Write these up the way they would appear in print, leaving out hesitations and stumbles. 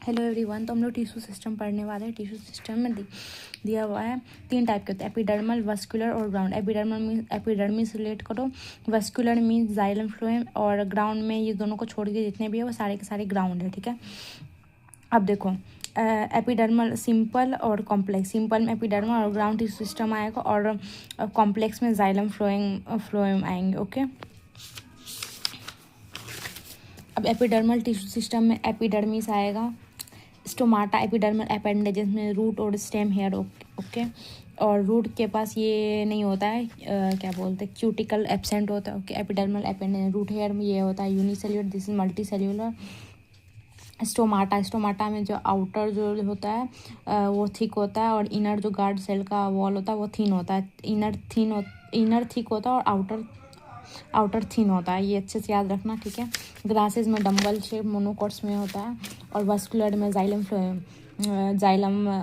Hello everyone, तो हम लोग टिश्यू सिस्टम पढ़ने वाले हैं। टिश्यू सिस्टम में दिया हुआ है 3 टाइप के होते हैं, एपिडर्मल, वस्कुलर और ground. Epidermal means epidermis relate करो, वस्कुलर मीन्स जाइलम फ्लोएम, और ग्राउंड में ये दोनों को छोड़ के जितने भी है वो सारे के सारे ग्राउंड है। ठीक है, अब देखो एपिडर्मल सिंपल और कॉम्प्लेक्स। सिंपल में एपिडर्मल और ग्राउंड टिश्यू सिस्टम आएगा, और कॉम्प्लेक्स में जाइलम फ्लोएम आएंगे। ओके, अब एपिडर्मल टिश्यू सिस्टम में एपिडर्मिस आएगा, स्टोमाटा, एपिडर्मल अपेंडेजेस में रूट और स्टेम हेयर। ओके, और रूट के पास ये नहीं होता है, क्या बोलते हैं, क्यूटिकल एब्सेंट होता है। Okay, epidermal appendage, root hair में ये होता है unicellular, this is multicellular. Stomata में जो आउटर जो होता है वो थिक होता है, और इनर जो गार्ड सेल का वॉल होता है वो थिन होता है। इनर थिक होता है और आउटर थिन होता है, ये अच्छे से याद रखना। ठीक है, ग्रासेस में डम्बल शेप मोनोकॉट्स में होता है, और वस्कुलर में जाइलम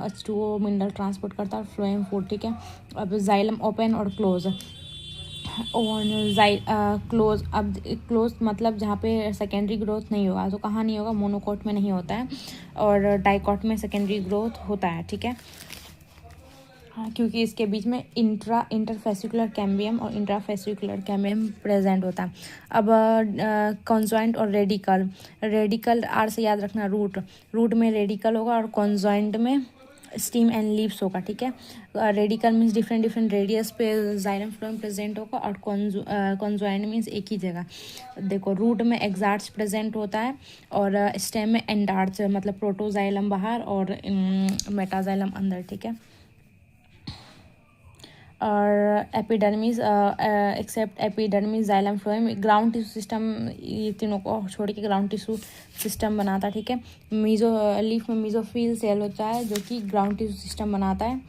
H2O मिनरल ट्रांसपोर्ट करता है, और फ्लोएम फूड। ठीक है, अब जाइलम ओपन और क्लोज। क्लोज, अब क्लोज मतलब जहाँ पे सेकेंडरी ग्रोथ नहीं होगा, तो कहाँ नहीं होगा, मोनोकॉट में नहीं होता है, और डाइकॉट में सेकेंडरी ग्रोथ होता है। ठीक है, हाँ, क्योंकि इसके बीच में इंटरफेसिकुलर कैम्बियम और इंट्राफेसिकुलर कैम्बियम प्रेजेंट होता है। अब कॉन्जॉइंट और रेडिकल आर से याद रखना, रूट में रेडिकल होगा, और कॉन्जॉइंट में स्टीम एंड लीव्स होगा। ठीक है, रेडिकल मीन्स डिफरेंट रेडियस पे जाइलम फ्लोएम प्रेजेंट होगा, और कॉन्जॉइंट मीन्स एक ही जगह। देखो, रूट में एक्सार्च प्रेजेंट होता है, और स्टेम में एंडार्च, मतलब प्रोटोजाइलम बाहर और मेटाजाइलम अंदर। ठीक है, और epidermis except epidermis, xylem phloem, ground tissue system, ये तीनों को छोड़ के ग्राउंड टिश्यू सिस्टम बनाता है। ठीक है, लीफ में मीजोफिल सेल होता है जो कि ग्राउंड टिश्यू सिस्टम बनाता है।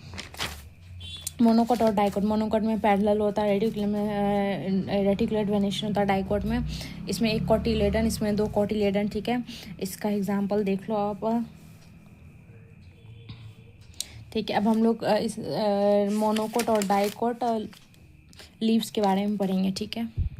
मोनोकॉट और डाइकॉट, मोनोकॉट में पैरेलल होता है, रेटिकुलेट वेनेशन होता है डाइकॉट में। इसमें एक कॉटिलेडन, इसमें 2 कॉटिलेडन। ठीक है, इसका एग्जाम्पल देख लो आप। ठीक है, अब हम लोग इस मोनोकोट और डाइकोट लीव्स के बारे में पढ़ेंगे। ठीक है।